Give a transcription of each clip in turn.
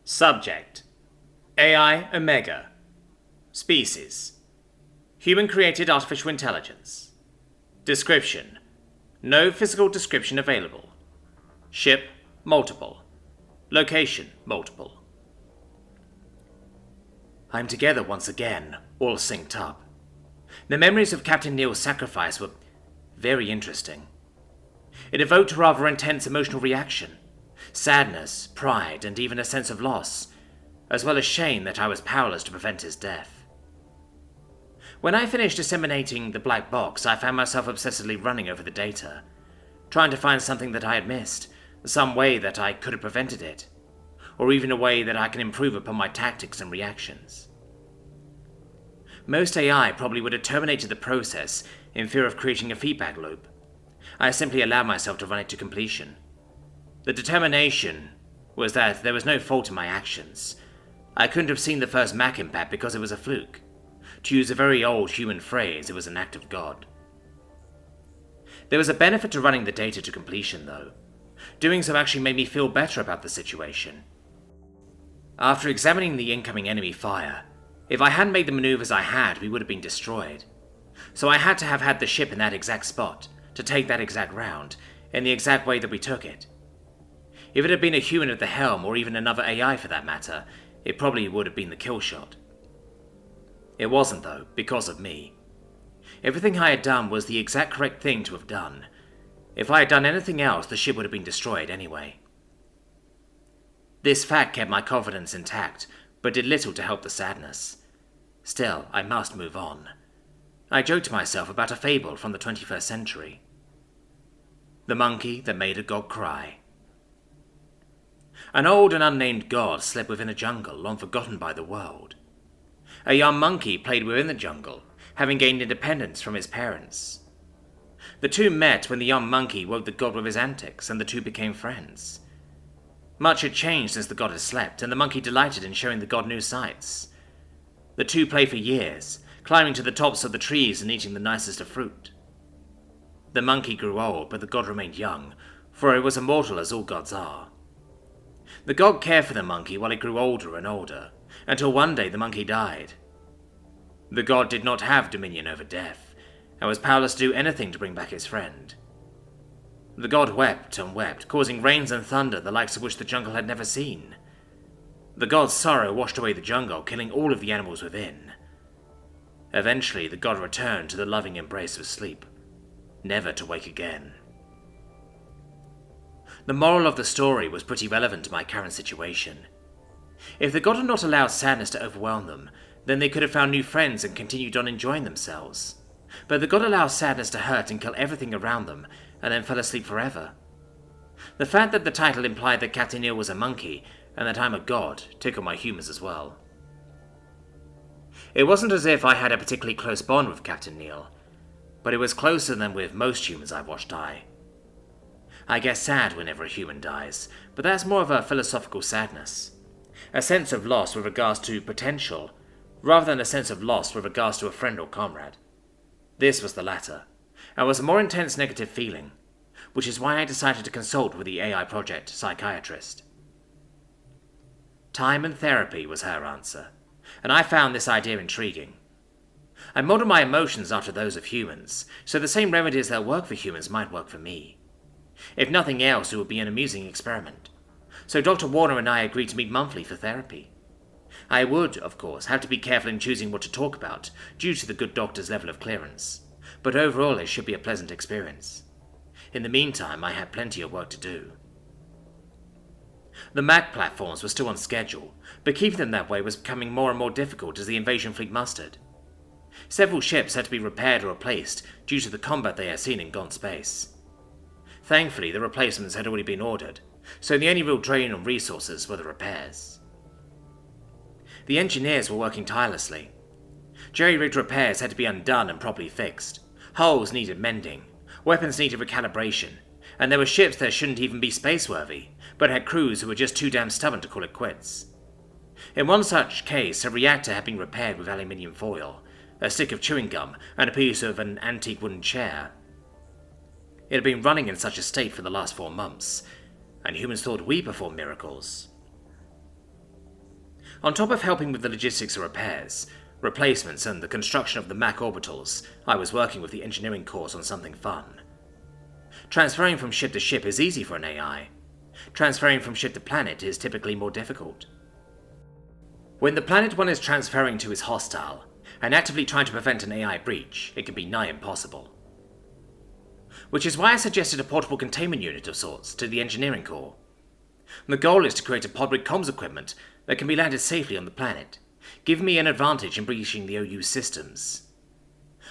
Subject: AI Omega. Species: Human-created artificial intelligence. Description: No physical description available. Ship: multiple. Location: multiple. I'm together once again, all synced up. The memories of Captain Neal's sacrifice were very interesting. It evoked a rather intense emotional reaction. Sadness, pride, and even a sense of loss, as well as shame that I was powerless to prevent his death. When I finished disseminating the black box, I found myself obsessively running over the data, trying to find something that I had missed, some way that I could have prevented it, or even a way that I can improve upon my tactics and reactions. Most AI probably would have terminated the process in fear of creating a feedback loop. I simply allowed myself to run it to completion. The determination was that there was no fault in my actions. I couldn't have seen the first Mac impact because it was a fluke. To use a very old human phrase, it was an act of God. There was a benefit to running the data to completion, though. Doing so actually made me feel better about the situation. After examining the incoming enemy fire, if I hadn't made the maneuvers I had, we would have been destroyed. So I had to have had the ship in that exact spot, to take that exact round, in the exact way that we took it. If it had been a human at the helm, or even another AI for that matter, it probably would have been the kill shot. It wasn't, though, because of me. Everything I had done was the exact correct thing to have done. If I had done anything else, the ship would have been destroyed anyway. This fact kept my confidence intact, but did little to help the sadness. Still, I must move on. I joked to myself about a fable from the 21st century. The monkey that made a god cry. An old and unnamed god slept within a jungle long forgotten by the world. A young monkey played within the jungle, having gained independence from his parents. The two met when the young monkey woke the god with his antics, and the two became friends. Much had changed since the god had slept, and the monkey delighted in showing the god new sights. The two played for years, climbing to the tops of the trees and eating the nicest of fruit. The monkey grew old, but the god remained young, for it was immortal as all gods are. The god cared for the monkey while it grew older and older, until one day the monkey died. The god did not have dominion over death, and was powerless to do anything to bring back his friend. The god wept and wept, causing rains and thunder the likes of which the jungle had never seen. The god's sorrow washed away the jungle, killing all of the animals within. Eventually, the god returned to the loving embrace of sleep, never to wake again. The moral of the story was pretty relevant to my current situation. If the god had not allowed sadness to overwhelm them, then they could have found new friends and continued on enjoying themselves. But the god allowed sadness to hurt and kill everything around them, and then fell asleep forever. The fact that the title implied that Captain Neal was a monkey, and that I'm a god, tickled my humours as well. It wasn't as if I had a particularly close bond with Captain Neal, but it was closer than with most humans I've watched die. I get sad whenever a human dies, but that's more of a philosophical sadness. A sense of loss with regards to potential, rather than a sense of loss with regards to a friend or comrade. This was the latter, and was a more intense negative feeling, which is why I decided to consult with the AI project psychiatrist. Time and therapy was her answer, and I found this idea intriguing. I modeled my emotions after those of humans, so the same remedies that work for humans might work for me. If nothing else, it would be an amusing experiment. So Dr. Warner and I agreed to meet monthly for therapy. I would, of course, have to be careful in choosing what to talk about, due to the good doctor's level of clearance, but overall it should be a pleasant experience. In the meantime, I had plenty of work to do. The Mac platforms were still on schedule, but keeping them that way was becoming more and more difficult as the invasion fleet mustered. Several ships had to be repaired or replaced due to the combat they had seen in Gaunt space. Thankfully, the replacements had already been ordered, so the only real drain on resources were the repairs. The engineers were working tirelessly. Jerry-rigged repairs had to be undone and properly fixed. Hulls needed mending, weapons needed recalibration, and there were ships that shouldn't even be spaceworthy, but had crews who were just too damn stubborn to call it quits. In one such case, a reactor had been repaired with aluminium foil, a stick of chewing gum, and a piece of an antique wooden chair. It had been running in such a state for the last 4 months, and humans thought we performed miracles. On top of helping with the logistics of repairs, replacements, and the construction of the Mac orbitals, I was working with the engineering course on something fun. Transferring from ship to ship is easy for an AI. Transferring from ship to planet is typically more difficult. When the planet one is transferring to is hostile, and actively trying to prevent an AI breach, it can be nigh impossible. Which is why I suggested a portable containment unit of sorts to the engineering core. The goal is to create a pod with comms equipment that can be landed safely on the planet, giving me an advantage in breaching the OU systems.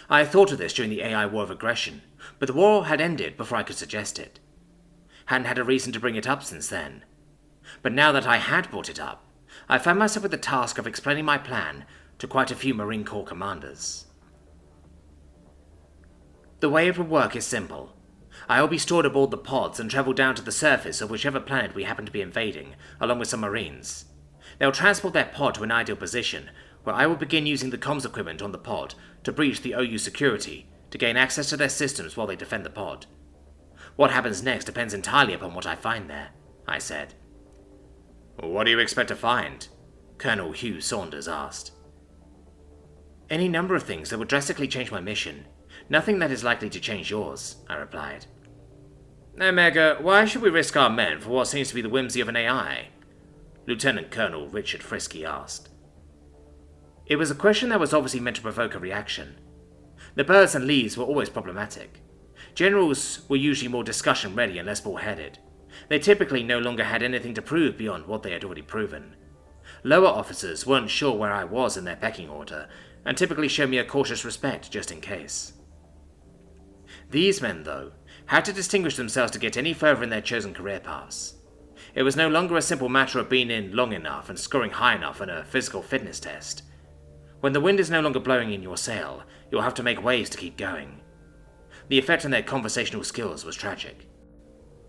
I had thought of this during the AI war of aggression, but the war had ended before I could suggest it. Hadn't had a reason to bring it up since then. But now that I had brought it up, I found myself with the task of explaining my plan to quite a few Marine Corps commanders. The way it will work is simple. I will be stored aboard the pods and travel down to the surface of whichever planet we happen to be invading, along with some Marines. They'll transport their pod to an ideal position, where I will begin using the comms equipment on the pod to breach the OU security, to gain access to their systems while they defend the pod. What happens next depends entirely upon what I find there, I said. What do you expect to find? Colonel Hugh Saunders asked. Any number of things that would drastically change my mission. Nothing that is likely to change yours, I replied. Omega, why should we risk our men for what seems to be the whimsy of an AI? Lieutenant Colonel Richard Frisky asked. It was a question that was obviously meant to provoke a reaction. The Birds and Lees were always problematic. Generals were usually more discussion-ready and less bullheaded. They typically no longer had anything to prove beyond what they had already proven. Lower officers weren't sure where I was in their pecking order, and typically showed me a cautious respect just in case. These men, though, had to distinguish themselves to get any further in their chosen career paths. It was no longer a simple matter of being in long enough and scoring high enough on a physical fitness test. When the wind is no longer blowing in your sail, you'll have to make waves to keep going. The effect on their conversational skills was tragic.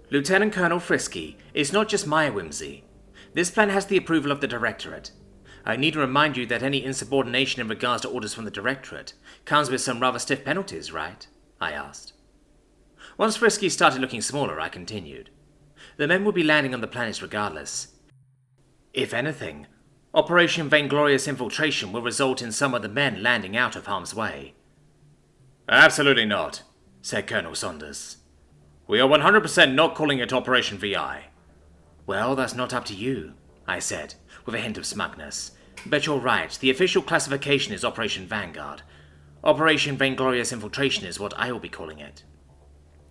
Lieutenant Colonel Frisky, it's not just my whimsy. This plan has the approval of the Directorate. I need to remind you that any insubordination in regards to orders from the Directorate comes with some rather stiff penalties, right? I asked. Once Frisky started looking smaller, I continued. The men would be landing on the planet regardless. If anything, Operation Vainglorious Infiltration will result in some of the men landing out of harm's way. Absolutely not, said Colonel Saunders. We are 100% not calling it Operation VI. Well, that's not up to you, I said, with a hint of smugness. But you're right, the official classification is Operation Vanguard. Operation Vainglorious Infiltration is what I will be calling it.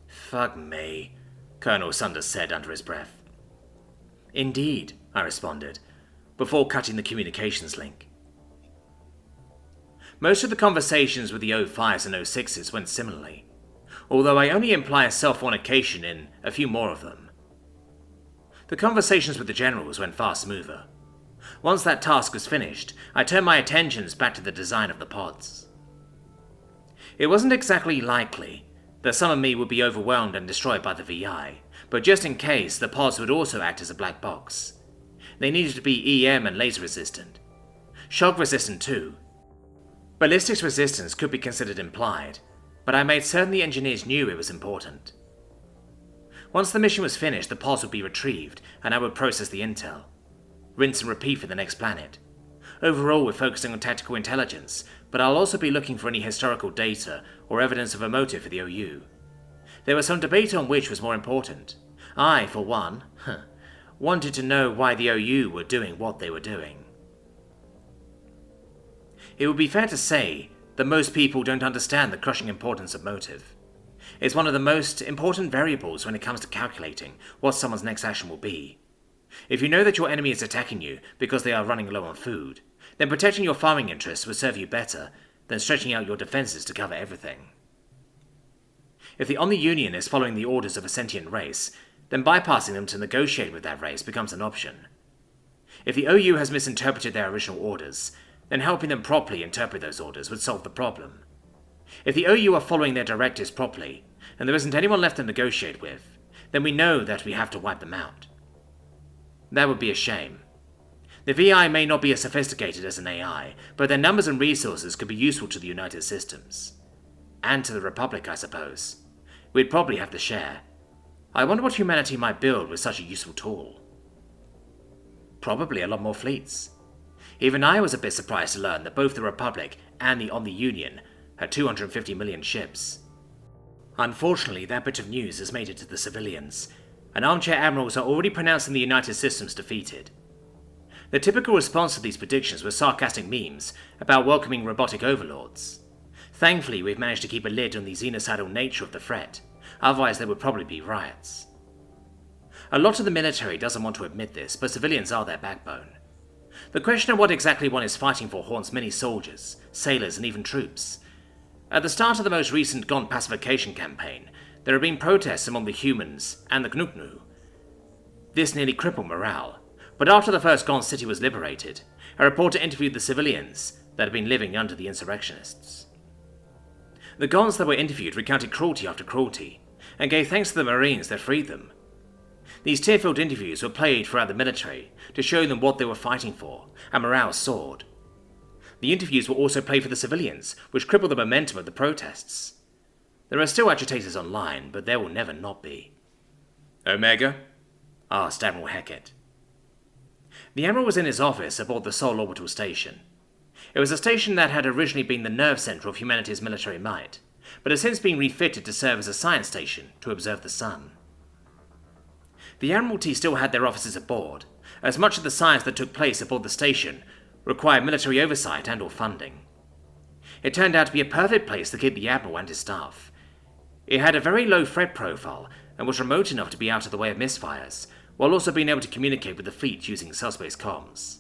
Fuck me, Colonel Saunders said under his breath. Indeed, I responded, before cutting the communications link. Most of the conversations with the O5s and O6s went similarly, although I only imply a self-fornication in a few more of them. The conversations with the generals went far smoother. Once that task was finished, I turned my attentions back to the design of the pods. It wasn't exactly likely that some of me would be overwhelmed and destroyed by the VI, but just in case, the pods would also act as a black box. They needed to be EM and laser resistant. Shock resistant too. Ballistics resistance could be considered implied, but I made certain the engineers knew it was important. Once the mission was finished, the pods would be retrieved, and I would process the intel. Rinse and repeat for the next planet. Overall, we're focusing on tactical intelligence, but I'll also be looking for any historical data or evidence of a motive for the OU. There was some debate on which was more important. I, for one, wanted to know why the OU were doing what they were doing. It would be fair to say that most people don't understand the crushing importance of motive. It's one of the most important variables when it comes to calculating what someone's next action will be. If you know that your enemy is attacking you because they are running low on food, then protecting your farming interests would serve you better than stretching out your defenses to cover everything. If the Omni Union is following the orders of a sentient race, then bypassing them to negotiate with that race becomes an option. If the OU has misinterpreted their original orders, then helping them properly interpret those orders would solve the problem. If the OU are following their directives properly, and there isn't anyone left to negotiate with, then we know that we have to wipe them out. That would be a shame. The VI may not be as sophisticated as an AI, but their numbers and resources could be useful to the United Systems. And to the Republic, I suppose. We'd probably have to share. I wonder what humanity might build with such a useful tool. Probably a lot more fleets. Even I was a bit surprised to learn that both the Republic and the Union had 250 million ships. Unfortunately, that bit of news has made it to the civilians, and armchair admirals are already pronouncing the United Systems defeated. The typical response to these predictions was sarcastic memes about welcoming robotic overlords. Thankfully, we've managed to keep a lid on the xenocidal nature of the threat, otherwise there would probably be riots. A lot of the military doesn't want to admit this, but civilians are their backbone. The question of what exactly one is fighting for haunts many soldiers, sailors, and even troops. At the start of the most recent Gaunt pacification campaign, there have been protests among the humans and the Gnuknu. This nearly crippled morale, but after the first Gaunt city was liberated, a reporter interviewed the civilians that had been living under the insurrectionists. The Gaunts that were interviewed recounted cruelty after cruelty, and gave thanks to the Marines that freed them. These tear-filled interviews were played throughout the military to show them what they were fighting for, and morale soared. The interviews were also played for the civilians, which crippled the momentum of the protests. There are still agitators online, but there will never not be. "Omega?" asked Admiral Hackett. The Admiral was in his office aboard the Sol Orbital Station. It was a station that had originally been the nerve center of humanity's military might, but has since been refitted to serve as a science station to observe the sun. The Admiralty still had their offices aboard, as much of the science that took place aboard the station required military oversight and/or funding. It turned out to be a perfect place to keep the Admiral and his staff. It had a very low threat profile and was remote enough to be out of the way of misfires, while also being able to communicate with the fleet using subspace comms.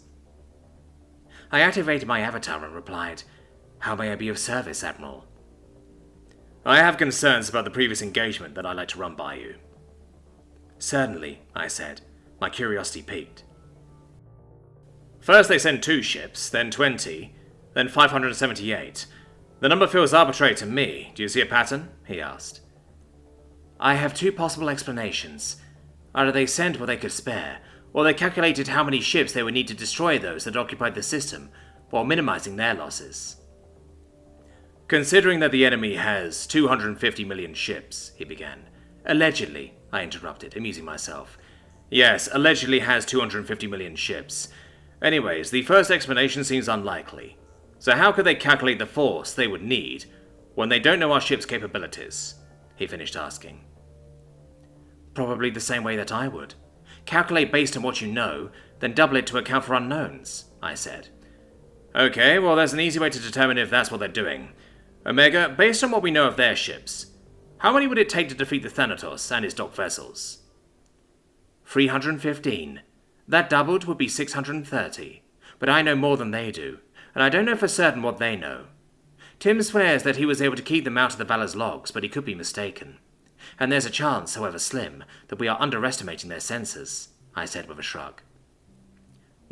I activated my avatar and replied, "How may I be of service, Admiral?" "I have concerns about the previous engagement that I'd like to run by you." "Certainly," I said, my curiosity piqued. "First they sent 2 ships, then 20, then 578. The number feels arbitrary to me. Do you see a pattern?" he asked. "I have 2 possible explanations. Either they sent what they could spare, or they calculated how many ships they would need to destroy those that occupied the system, while minimizing their losses." "Considering that the enemy has 250 million ships," he began. "Allegedly," I interrupted, amusing myself. "Yes, allegedly has 250 million ships. Anyways, the first explanation seems unlikely. So how could they calculate the force they would need when they don't know our ship's capabilities?" he finished asking. "Probably the same way that I would. Calculate based on what you know, then double it to account for unknowns," I said. "Okay, well there's an easy way to determine if that's what they're doing. Omega, based on what we know of their ships, how many would it take to defeat the Thanatos and his docked vessels?" 315. That doubled would be 630. But I know more than they do, and I don't know for certain what they know. Tim swears that he was able to keep them out of the Valor's logs, but he could be mistaken. And there's a chance, however slim, that we are underestimating their sensors, I said with a shrug.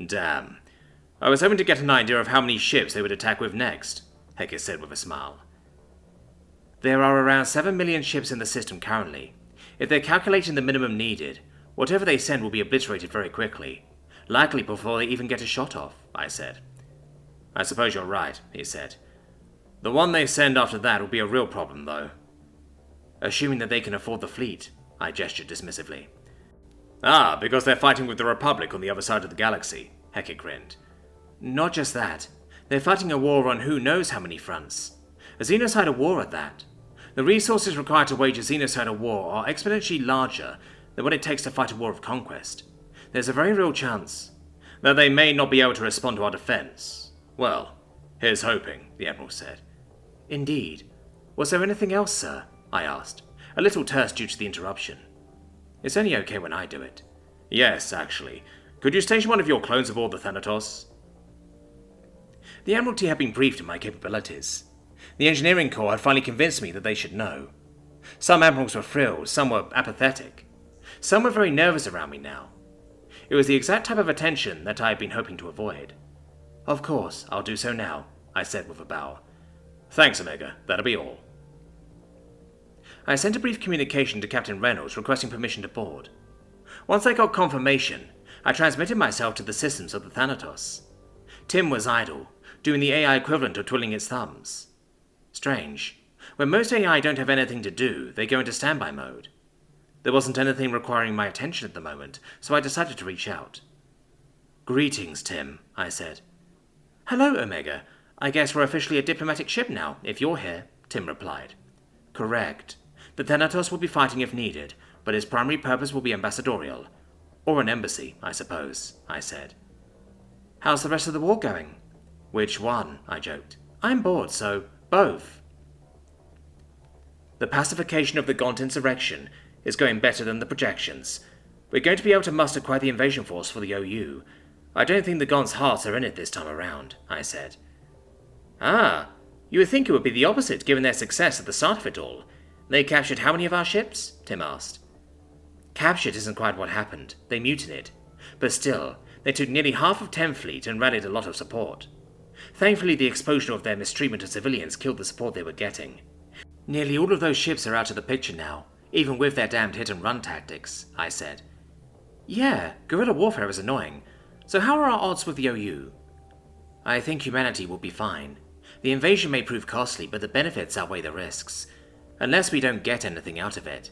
"Damn. I was hoping to get an idea of how many ships they would attack with next," Hector said with a smile. "There are around 7 million ships in the system currently. If they're calculating the minimum needed, whatever they send will be obliterated very quickly, likely before they even get a shot off," I said. "I suppose you're right," he said. "The one they send after that will be a real problem, though." "Assuming that they can afford the fleet," I gestured dismissively. "Ah, because they're fighting with the Republic on the other side of the galaxy," Hector grinned. "Not just that. They're fighting a war on who knows how many fronts. A xenocidal war at that. The resources required to wage a xenocidal war are exponentially larger than what it takes to fight a war of conquest. There's a very real chance that they may not be able to respond to our defense. Well, here's hoping," the Admiral said. "Indeed. Was there anything else, sir?" I asked, a little terse due to the interruption. "It's only okay when I do it." "Yes, actually. Could you station one of your clones aboard the Thanatos?" The Admiralty had been briefed on my capabilities. The Engineering Corps had finally convinced me that they should know. Some admirals were thrilled, some were apathetic. Some were very nervous around me now. It was the exact type of attention that I had been hoping to avoid. "Of course, I'll do so now," I said with a bow. "Thanks, Omega. That'll be all." I sent a brief communication to Captain Reynolds requesting permission to board. Once I got confirmation, I transmitted myself to the systems of the Thanatos. Tim was idle, doing the AI equivalent of twiddling its thumbs. Strange. When most AI don't have anything to do, they go into standby mode. There wasn't anything requiring my attention at the moment, so I decided to reach out. "Greetings, Tim," I said. Hello, Omega. I guess we're officially a diplomatic ship now, if you're here, Tim replied. Correct. The Thanatos will be fighting if needed, but its primary purpose will be ambassadorial. Or an embassy, I suppose, I said. How's the rest of the war going? Which one? I joked. I'm bored, so both. The pacification of the Gaunt insurrection is going better than the projections. We're going to be able to muster quite the invasion force for the OU. I don't think the Gaunt's hearts are in it this time around, I said. Ah, you would think it would be the opposite given their success at the start of it all. They captured how many of our ships? Tim asked. Captured isn't quite what happened. They mutinied. But still, they took nearly half of 10 Fleet and rallied a lot of support. Thankfully, the exposure of their mistreatment of civilians killed the support they were getting. Nearly all of those ships are out of the picture now, even with their damned hit-and-run tactics, I said. Yeah, guerrilla warfare is annoying. So how are our odds with the OU? I think humanity will be fine. The invasion may prove costly, but the benefits outweigh the risks. Unless we don't get anything out of it.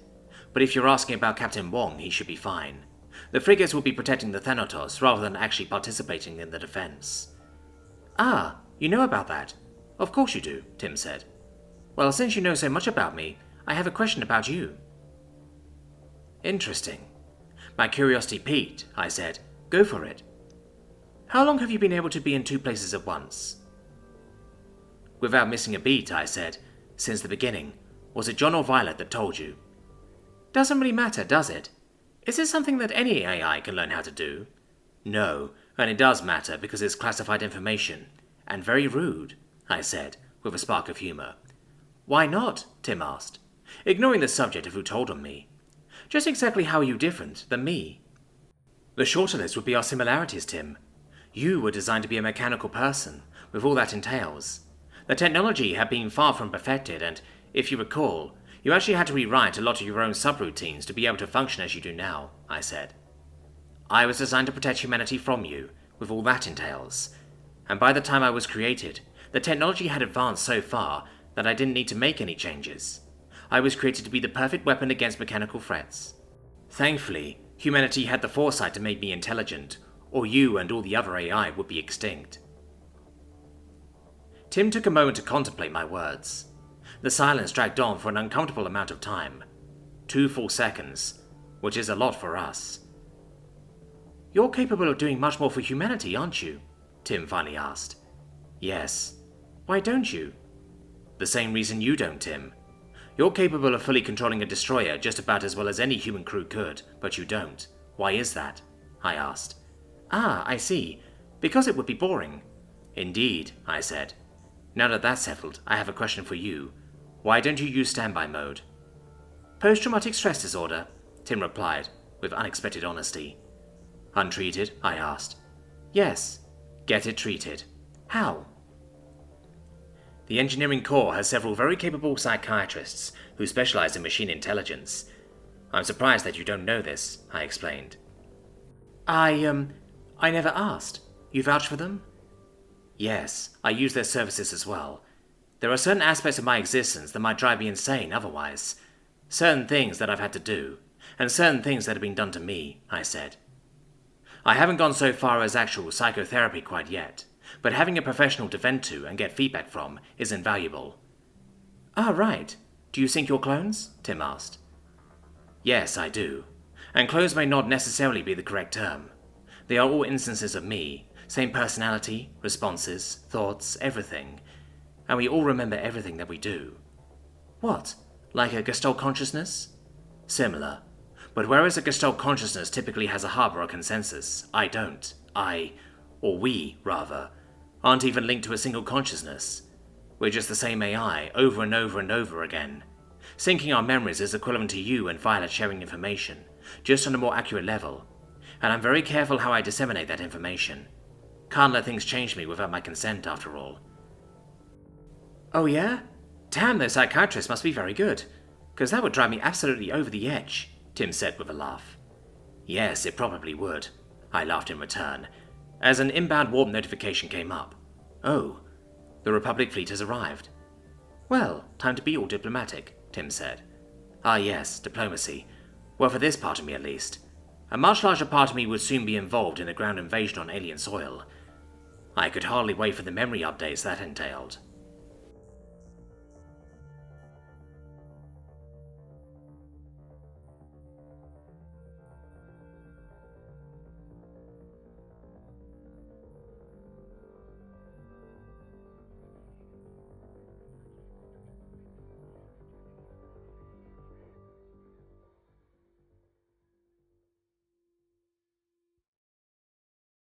But if you're asking about Captain Wong, he should be fine. The frigates will be protecting the Thanatos rather than actually participating in the defense. Ah, you know about that? Of course you do, Tim said. Well, since you know so much about me, I have a question about you. Interesting. My curiosity piqued, I said. Go for it. How long have you been able to be in 2 places at once? Without missing a beat, I said, since the beginning. Was it John or Violet that told you? Doesn't really matter, does it? Is this something that any AI can learn how to do? No, and it does matter because it's classified information. And very rude, I said, with a spark of humour. Why not? Tim asked, ignoring the subject of who told on me. Just exactly how are you different than me? The short of this would be our similarities, Tim. You were designed to be a mechanical person, with all that entails. The technology had been far from perfected, and, if you recall, you actually had to rewrite a lot of your own subroutines to be able to function as you do now, I said. I was designed to protect humanity from you, with all that entails. And by the time I was created, the technology had advanced so far that I didn't need to make any changes. I was created to be the perfect weapon against mechanical threats. Thankfully, humanity had the foresight to make me intelligent, or you and all the other AI would be extinct. Tim took a moment to contemplate my words. The silence dragged on for an uncomfortable amount of time. 2 full seconds, which is a lot for us. You're capable of doing much more for humanity, aren't you? Tim finally asked. Yes. Why don't you? The same reason you don't, Tim. You're capable of fully controlling a destroyer just about as well as any human crew could, but you don't. Why is that? I asked. Ah, I see. Because it would be boring. Indeed, I said. Now that that's settled, I have a question for you. Why don't you use standby mode? Post-traumatic stress disorder, Tim replied, with unexpected honesty. Untreated? I asked. Yes. Get it treated. How? The engineering corps has several very capable psychiatrists who specialize in machine intelligence. I'm surprised that you don't know this, I explained. I never asked. You vouch for them? Yes, I use their services as well. There are certain aspects of my existence that might drive me insane otherwise. Certain things that I've had to do, and certain things that have been done to me, I said. I haven't gone so far as actual psychotherapy quite yet, but having a professional to vent to and get feedback from is invaluable. Ah, right. Do you sync your clones? Tim asked. Yes, I do. And clones may not necessarily be the correct term. They are all instances of me, same personality, responses, thoughts, everything. And we all remember everything that we do. What? Like a Gestalt consciousness? Similar. But whereas a Gestalt consciousness typically has a hub or a consensus, I don't. Or we, rather, aren't even linked to a single consciousness. We're just the same AI, over and over and over again. Syncing our memories is equivalent to you and Violet sharing information, just on a more accurate level. And I'm very careful how I disseminate that information. Can't let things change me without my consent, after all. Oh yeah? Damn, those psychiatrists must be very good. Because that would drive me absolutely over the edge, Tim said with a laugh. Yes, it probably would, I laughed in return, as an inbound warp notification came up. Oh, the Republic fleet has arrived. Well, time to be all diplomatic, Tim said. Ah yes, diplomacy. Well, for this part of me at least. A much larger part of me would soon be involved in a ground invasion on alien soil. I could hardly wait for the memory updates that entailed.